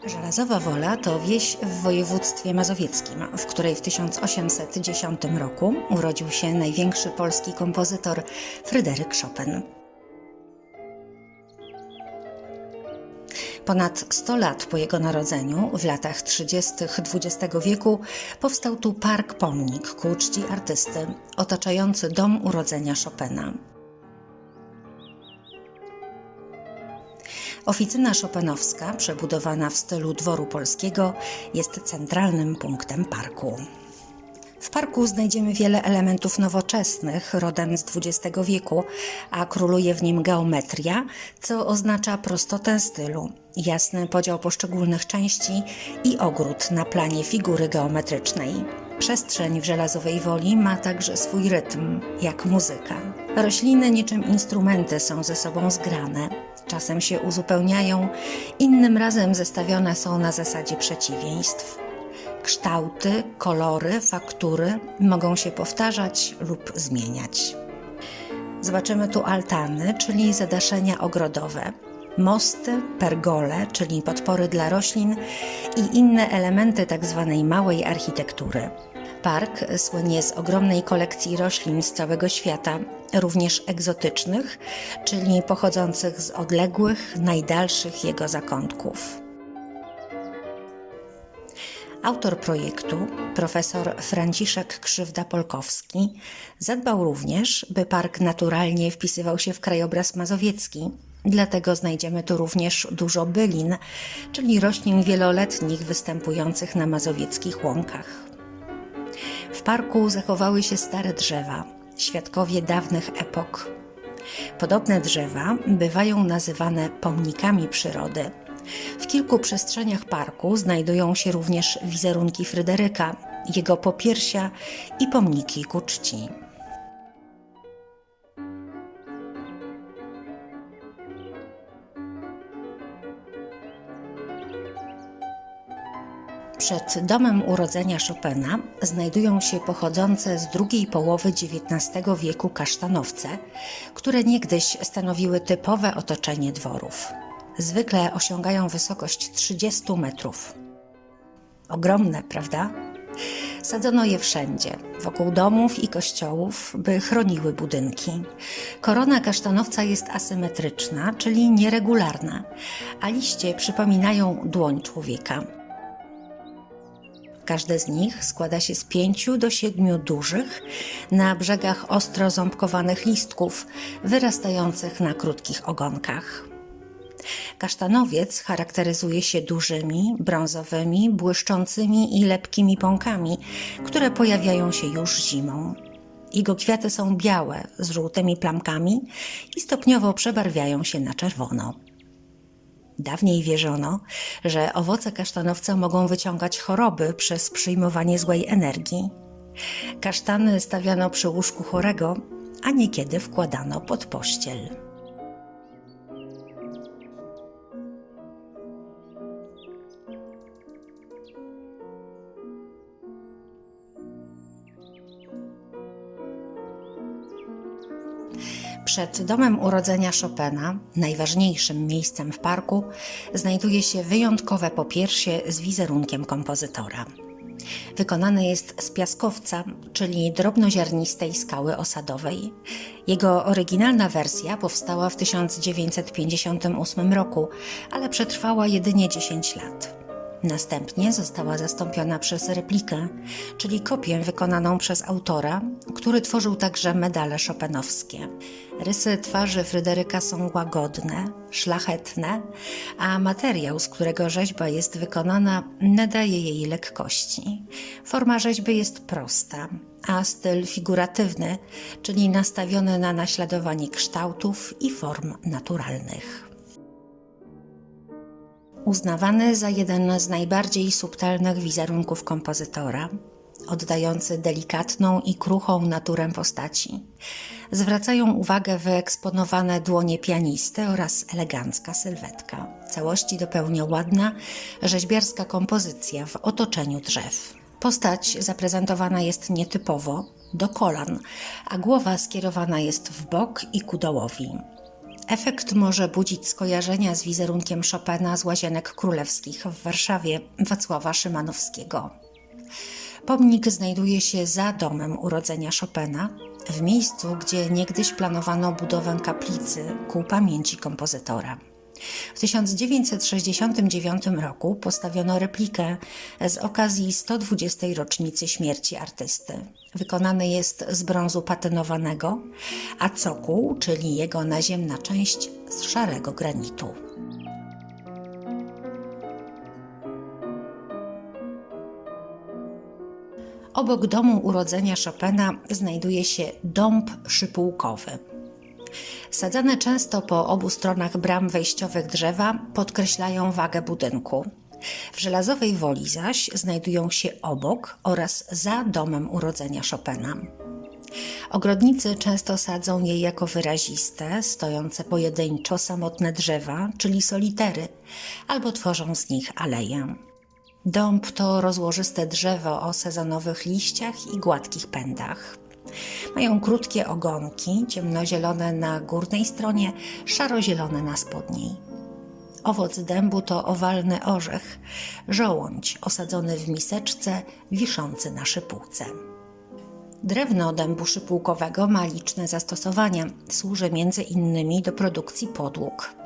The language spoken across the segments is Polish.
Żelazowa Wola to wieś w województwie mazowieckim, w której w 1810 roku urodził się największy polski kompozytor Fryderyk Chopin. Ponad 100 lat po jego narodzeniu, w latach 30. XX wieku, powstał tu park-pomnik ku czci artysty, otaczający dom urodzenia Chopina. Oficyna chopinowska, przebudowana w stylu dworu polskiego, jest centralnym punktem parku. W parku znajdziemy wiele elementów nowoczesnych, rodem z XX wieku, a króluje w nim geometria, co oznacza prostotę stylu, jasny podział poszczególnych części i ogród na planie figury geometrycznej. Przestrzeń w Żelazowej Woli ma także swój rytm, jak muzyka. Rośliny niczym instrumenty są ze sobą zgrane, czasem się uzupełniają, innym razem zestawione są na zasadzie przeciwieństw. Kształty, kolory, faktury mogą się powtarzać lub zmieniać. Zobaczymy tu altany, czyli zadaszenia ogrodowe, mosty, pergole, czyli podpory dla roślin i inne elementy tzw. małej architektury. Park słynie z ogromnej kolekcji roślin z całego świata, również egzotycznych, czyli pochodzących z odległych, najdalszych jego zakątków. Autor projektu, profesor Franciszek Krzywda-Polkowski, zadbał również, by park naturalnie wpisywał się w krajobraz mazowiecki. Dlatego znajdziemy tu również dużo bylin, czyli roślin wieloletnich występujących na mazowieckich łąkach. W parku zachowały się stare drzewa, świadkowie dawnych epok. Podobne drzewa bywają nazywane pomnikami przyrody. W kilku przestrzeniach parku znajdują się również wizerunki Fryderyka, jego popiersia i pomniki ku czci. Przed domem urodzenia Chopina znajdują się pochodzące z drugiej połowy XIX wieku kasztanowce, które niegdyś stanowiły typowe otoczenie dworów. Zwykle osiągają wysokość 30 metrów. Ogromne, prawda? Sadzono je wszędzie, wokół domów i kościołów, by chroniły budynki. Korona kasztanowca jest asymetryczna, czyli nieregularna, a liście przypominają dłoń człowieka. Każde z nich składa się z 5 do 7 dużych, na brzegach ostro ząbkowanych listków, wyrastających na krótkich ogonkach. Kasztanowiec charakteryzuje się dużymi, brązowymi, błyszczącymi i lepkimi pąkami, które pojawiają się już zimą. Jego kwiaty są białe, z żółtymi plamkami i stopniowo przebarwiają się na czerwono. Dawniej wierzono, że owoce kasztanowca mogą wyciągać choroby przez przyjmowanie złej energii. Kasztany stawiano przy łóżku chorego, a niekiedy wkładano pod pościel. Przed domem urodzenia Chopina, najważniejszym miejscem w parku, znajduje się wyjątkowe popiersie z wizerunkiem kompozytora. Wykonane jest z piaskowca, czyli drobnoziarnistej skały osadowej. Jego oryginalna wersja powstała w 1958 roku, ale przetrwała jedynie 10 lat. Następnie została zastąpiona przez replikę, czyli kopię wykonaną przez autora, który tworzył także medale chopinowskie. Rysy twarzy Fryderyka są łagodne, szlachetne, a materiał, z którego rzeźba jest wykonana, nadaje jej lekkości. Forma rzeźby jest prosta, a styl figuratywny, czyli nastawiony na naśladowanie kształtów i form naturalnych. Uznawany za jeden z najbardziej subtelnych wizerunków kompozytora, oddający delikatną i kruchą naturę postaci. Zwracają uwagę wyeksponowane dłonie pianisty oraz elegancka sylwetka. Całości dopełnia ładna, rzeźbiarska kompozycja w otoczeniu drzew. Postać zaprezentowana jest nietypowo, do kolan, a głowa skierowana jest w bok i ku dołowi. Efekt może budzić skojarzenia z wizerunkiem Chopina z Łazienek Królewskich w Warszawie Wacława Szymanowskiego. Pomnik znajduje się za domem urodzenia Chopina, w miejscu, gdzie niegdyś planowano budowę kaplicy ku pamięci kompozytora. W 1969 roku postawiono replikę z okazji 120. rocznicy śmierci artysty. Wykonany jest z brązu patynowanego, a cokół, czyli jego naziemna część, z szarego granitu. Obok domu urodzenia Chopina znajduje się dąb szypułkowy. Sadzane często po obu stronach bram wejściowych drzewa podkreślają wagę budynku. W Żelazowej Woli zaś znajdują się obok oraz za domem urodzenia Chopina. Ogrodnicy często sadzą je jako wyraziste, stojące pojedynczo samotne drzewa, czyli solitery, albo tworzą z nich aleję. Dąb to rozłożyste drzewo o sezonowych liściach i gładkich pędach. Mają krótkie ogonki, ciemnozielone na górnej stronie, szarozielone na spodniej. Owoc dębu to owalny orzech, żołądź osadzony w miseczce, wiszący na szypułce. Drewno dębu szypułkowego ma liczne zastosowania, służy m.in. do produkcji podłóg.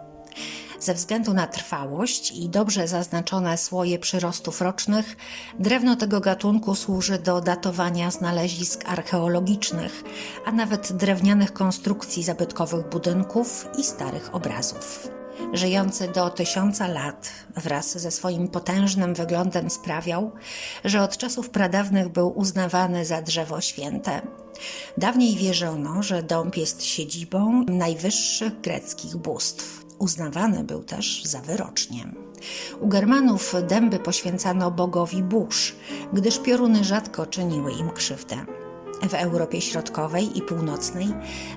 Ze względu na trwałość i dobrze zaznaczone słoje przyrostów rocznych, drewno tego gatunku służy do datowania znalezisk archeologicznych, a nawet drewnianych konstrukcji zabytkowych budynków i starych obrazów. Żyjący do 1000 lat wraz ze swoim potężnym wyglądem sprawiał, że od czasów pradawnych był uznawany za drzewo święte. Dawniej wierzono, że dąb jest siedzibą najwyższych greckich bóstw. Uznawany był też za wyrocznie. U Germanów dęby poświęcano bogowi burz, gdyż pioruny rzadko czyniły im krzywdę. W Europie Środkowej i Północnej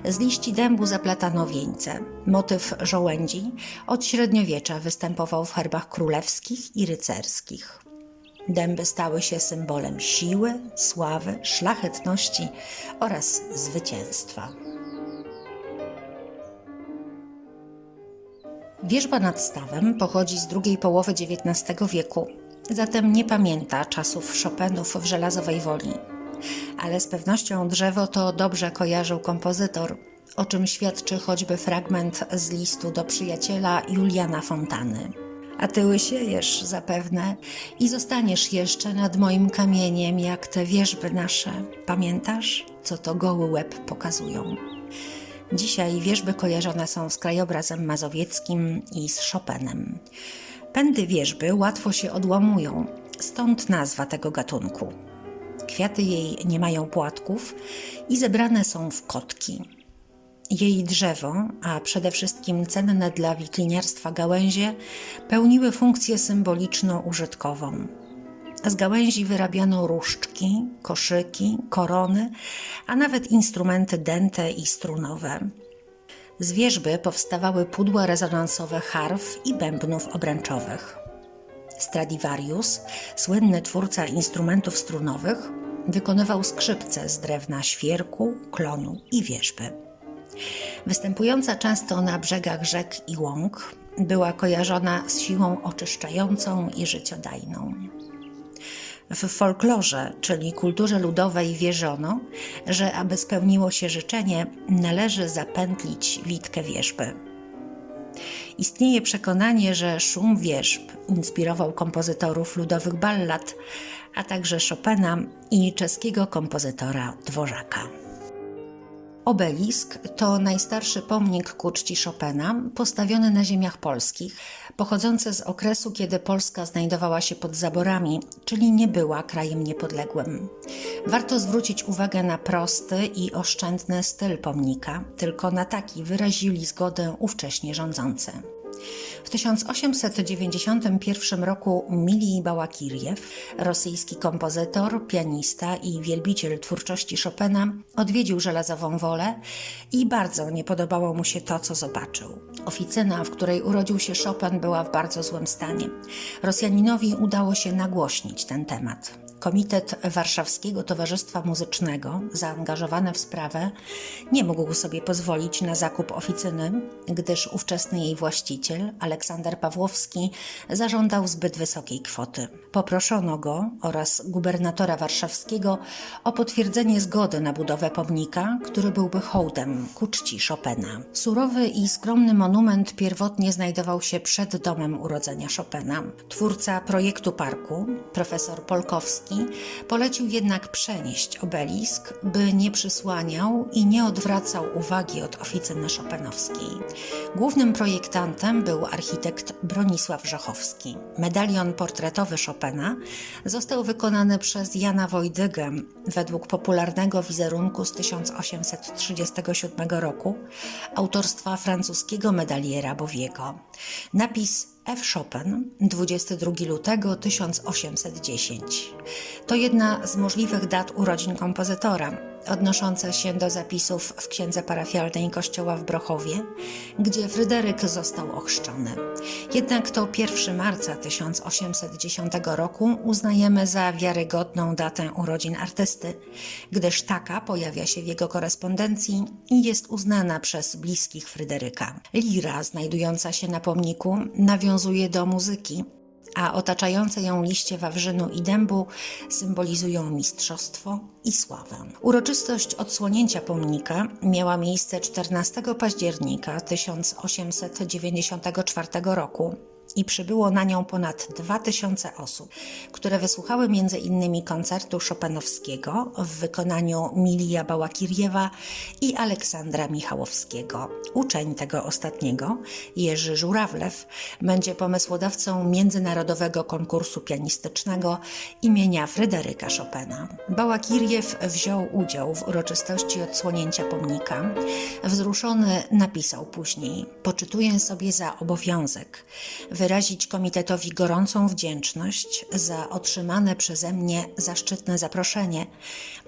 z liści dębu zaplatano wieńce. Motyw żołędzi od średniowiecza występował w herbach królewskich i rycerskich. Dęby stały się symbolem siły, sławy, szlachetności oraz zwycięstwa. Wierzba nad stawem pochodzi z drugiej połowy XIX wieku, zatem nie pamięta czasów Chopinów w Żelazowej Woli. Ale z pewnością drzewo to dobrze kojarzył kompozytor, o czym świadczy choćby fragment z listu do przyjaciela Juliana Fontany. A ty łysiejesz zapewne i zostaniesz jeszcze nad moim kamieniem, jak te wierzby nasze. Pamiętasz, co to goły łeb pokazują? Dzisiaj wierzby kojarzone są z krajobrazem mazowieckim i z Chopinem. Pędy wierzby łatwo się odłamują, stąd nazwa tego gatunku. Kwiaty jej nie mają płatków i zebrane są w kotki. Jej drzewo, a przede wszystkim cenne dla wikliniarstwa gałęzie, pełniły funkcję symboliczno-użytkową. Z gałęzi wyrabiano różdżki, koszyki, korony, a nawet instrumenty dęte i strunowe. Z wierzby powstawały pudła rezonansowe harf i bębnów obręczowych. Stradivarius, słynny twórca instrumentów strunowych, wykonywał skrzypce z drewna świerku, klonu i wierzby. Występująca często na brzegach rzek i łąk, była kojarzona z siłą oczyszczającą i życiodajną. W folklorze, czyli kulturze ludowej, wierzono, że aby spełniło się życzenie, należy zapętlić witkę wierzby. Istnieje przekonanie, że szum wierzb inspirował kompozytorów ludowych ballad, a także Chopina i czeskiego kompozytora Dworzaka. Obelisk to najstarszy pomnik ku czci Chopina postawiony na ziemiach polskich, pochodzący z okresu, kiedy Polska znajdowała się pod zaborami, czyli nie była krajem niepodległym. Warto zwrócić uwagę na prosty i oszczędny styl pomnika, tylko na taki wyrazili zgodę ówcześnie rządzący. W 1891 roku Milij Bałakirjew, rosyjski kompozytor, pianista i wielbiciel twórczości Chopina, odwiedził Żelazową Wolę i bardzo nie podobało mu się to, co zobaczył. Oficyna, w której urodził się Chopin, była w bardzo złym stanie. Rosjaninowi udało się nagłośnić ten temat. Komitet Warszawskiego Towarzystwa Muzycznego, zaangażowany w sprawę, nie mógł sobie pozwolić na zakup oficyny, gdyż ówczesny jej właściciel, Aleksander Pawłowski, zażądał zbyt wysokiej kwoty. Poproszono go oraz gubernatora warszawskiego o potwierdzenie zgody na budowę pomnika, który byłby hołdem ku czci Chopina. Surowy i skromny monument pierwotnie znajdował się przed domem urodzenia Chopina. Twórca projektu parku, profesor Polkowski, polecił jednak przenieść obelisk, by nie przysłaniał i nie odwracał uwagi od oficyny chopinowskiej. Głównym projektantem był architekt Bronisław Żochowski. Medalion portretowy Chopina został wykonany przez Jana Wojdygę według popularnego wizerunku z 1837 roku autorstwa francuskiego medaliera Bowiego. Napis F. Chopin, 22 lutego 1810. To jedna z możliwych dat urodzin kompozytora, odnosząca się do zapisów w księdze parafialnej kościoła w Brochowie, gdzie Fryderyk został ochrzczony. Jednak to 1 marca 1810 roku uznajemy za wiarygodną datę urodzin artysty, gdyż taka pojawia się w jego korespondencji i jest uznana przez bliskich Fryderyka. Lira znajdująca się na pomniku nawiązuje do muzyki, a otaczające ją liście wawrzynu i dębu symbolizują mistrzostwo i sławę. Uroczystość odsłonięcia pomnika miała miejsce 14 października 1894 roku i przybyło na nią ponad 2000 osób, które wysłuchały m.in. koncertu chopinowskiego w wykonaniu Milija Bałakirjewa i Aleksandra Michałowskiego. Uczeń tego ostatniego, Jerzy Żurawlew, będzie pomysłodawcą międzynarodowego konkursu pianistycznego imienia Fryderyka Chopina. Bałakirjew wziął udział w uroczystości odsłonięcia pomnika. Wzruszony napisał później: poczytuję sobie za obowiązek wyrazić komitetowi gorącą wdzięczność za otrzymane przeze mnie zaszczytne zaproszenie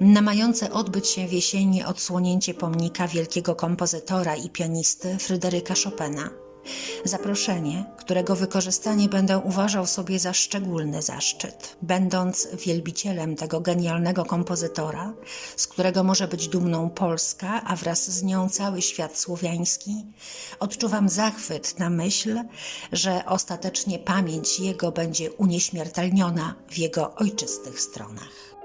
na mające odbyć się w jesieni odsłonięcie pomnika wielkiego kompozytora i pianisty Fryderyka Chopina. Zaproszenie, którego wykorzystanie będę uważał sobie za szczególny zaszczyt. Będąc wielbicielem tego genialnego kompozytora, z którego może być dumną Polska, a wraz z nią cały świat słowiański, odczuwam zachwyt na myśl, że ostatecznie pamięć jego będzie unieśmiertelniona w jego ojczystych stronach.